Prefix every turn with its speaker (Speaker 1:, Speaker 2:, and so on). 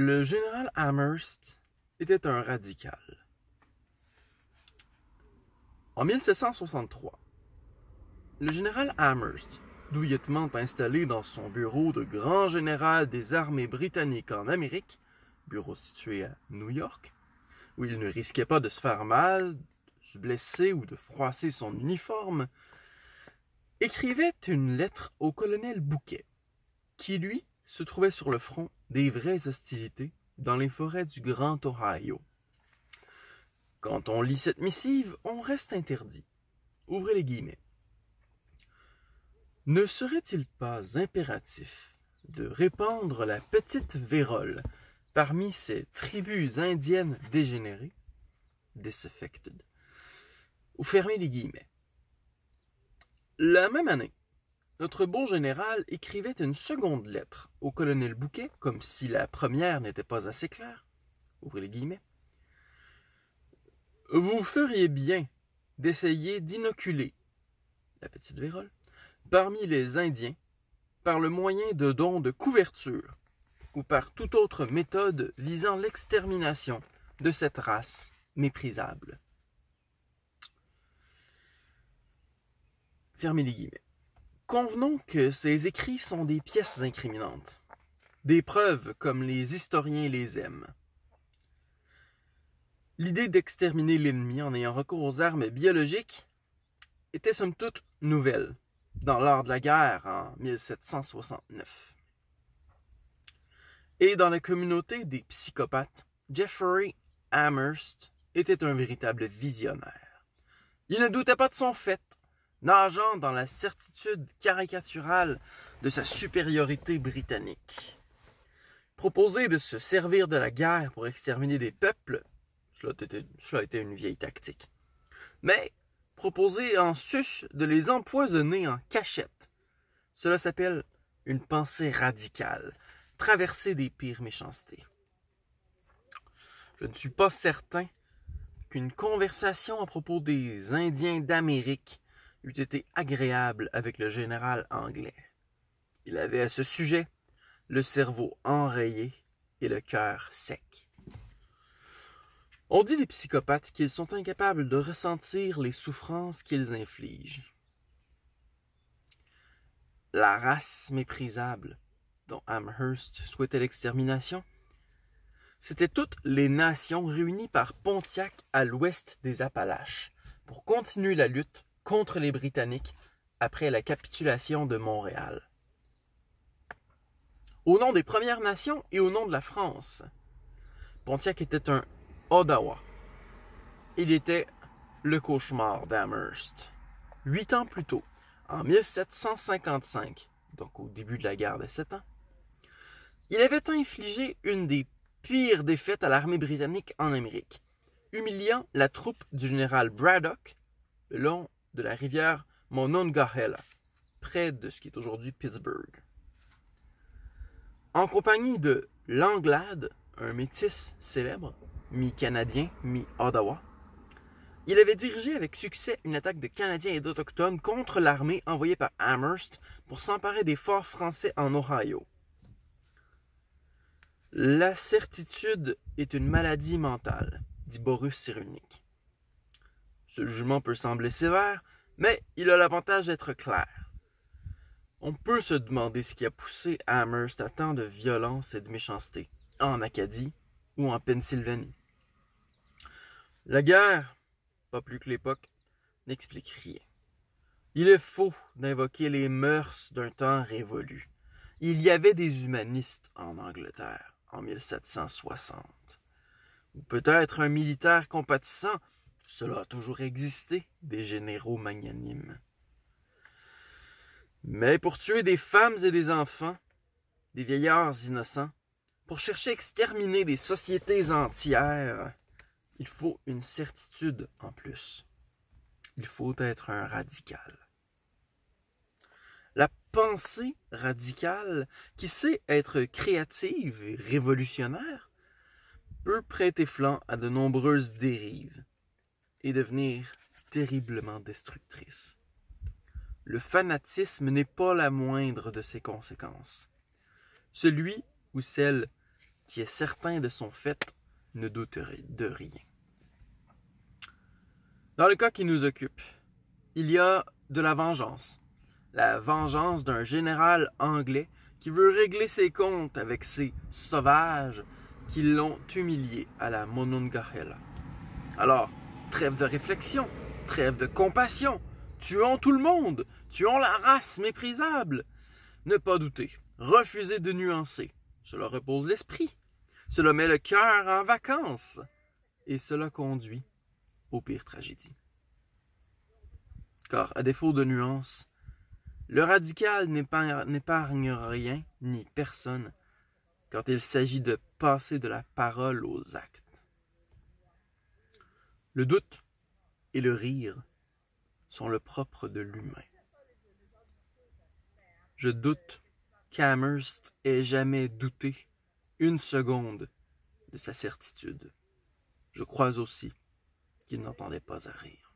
Speaker 1: Le général Amherst était un radical. En 1763, le général Amherst, douillettement installé dans son bureau de grand général des armées britanniques en Amérique, bureau situé à New York, où il ne risquait pas de se faire mal, de se blesser ou de froisser son uniforme, écrivait une lettre au colonel Bouquet, qui, lui, se trouvait sur le front des vraies hostilités dans les forêts du Grand Ohio. Quand on lit cette missive, on reste interdit. Ouvrez les guillemets. Ne serait-il pas impératif de répandre la petite vérole parmi ces tribus indiennes dégénérées, disaffected, ou fermez les guillemets. La même année, notre beau général écrivait une seconde lettre au colonel Bouquet, comme si la première n'était pas assez claire. Ouvrez les guillemets. Vous feriez bien d'essayer d'inoculer la petite vérole parmi les Indiens par le moyen de dons de couverture ou par toute autre méthode visant l'extermination de cette race méprisable. Fermez les guillemets. Convenons que ces écrits sont des pièces incriminantes, des preuves comme les historiens les aiment. L'idée d'exterminer l'ennemi en ayant recours aux armes biologiques était somme toute nouvelle dans l'art de la guerre en 1769. Et dans la communauté des psychopathes, Jeffrey Amherst était un véritable visionnaire. Il ne doutait pas de son fait, nageant dans la certitude caricaturale de sa supériorité britannique. Proposer de se servir de la guerre pour exterminer des peuples, cela était une vieille tactique. Mais proposer en sus de les empoisonner en cachette, cela s'appelle une pensée radicale, traversée des pires méchancetés. Je ne suis pas certain qu'une conversation à propos des Indiens d'Amérique eût été agréable avec le général anglais. Il avait à ce sujet le cerveau enrayé et le cœur sec. On dit des psychopathes qu'ils sont incapables de ressentir les souffrances qu'ils infligent. La race méprisable dont Amherst souhaitait l'extermination, c'étaient toutes les nations réunies par Pontiac à l'ouest des Appalaches pour continuer la lutte contre les Britanniques après la capitulation de Montréal. Au nom des Premières Nations et au nom de la France, Pontiac était un Ottawa. Il était le cauchemar d'Amherst. 8 ans plus tôt, en 1755, donc au début de la guerre des 7 ans, il avait infligé une des pires défaites à l'armée britannique en Amérique, humiliant la troupe du général Braddock le long de la rivière Monongahela, près de ce qui est aujourd'hui Pittsburgh. En compagnie de Langlade, un métis célèbre, mi-canadien, mi-Ottawa, il avait dirigé avec succès une attaque de Canadiens et d'Autochtones contre l'armée envoyée par Amherst pour s'emparer des forts français en Ohio. La certitude est une maladie mentale, dit Boris Cyrulnik. Ce jugement peut sembler sévère, mais il a l'avantage d'être clair. On peut se demander ce qui a poussé Amherst à tant de violence et de méchanceté, en Acadie ou en Pennsylvanie. La guerre, pas plus que l'époque, n'explique rien. Il est faux d'invoquer les mœurs d'un temps révolu. Il y avait des humanistes en Angleterre en 1760. Ou peut-être un militaire compatissant, cela a toujours existé, des généraux magnanimes. Mais pour tuer des femmes et des enfants, des vieillards innocents, pour chercher à exterminer des sociétés entières, il faut une certitude en plus. Il faut être un radical. La pensée radicale, qui sait être créative et révolutionnaire, peut prêter flanc à de nombreuses dérives et devenir terriblement destructrice. Le fanatisme n'est pas la moindre de ses conséquences. Celui ou celle qui est certain de son fait, ne doute de rien. Dans le cas qui nous occupe, il y a de la vengeance. La vengeance d'un général anglais qui veut régler ses comptes avec ces sauvages qui l'ont humilié à la Monongahela. Alors, trêve de réflexion, trêve de compassion, tuons tout le monde, tuons la race méprisable. Ne pas douter, refuser de nuancer, cela repose l'esprit, cela met le cœur en vacances, et cela conduit aux pires tragédies. Car, à défaut de nuances, le radical n'épargne rien ni personne quand il s'agit de passer de la parole aux actes. Le doute et le rire sont le propre de l'humain. Je doute qu'Amherst ait jamais douté une seconde de sa certitude. Je crois aussi qu'il n'entendait pas à rire.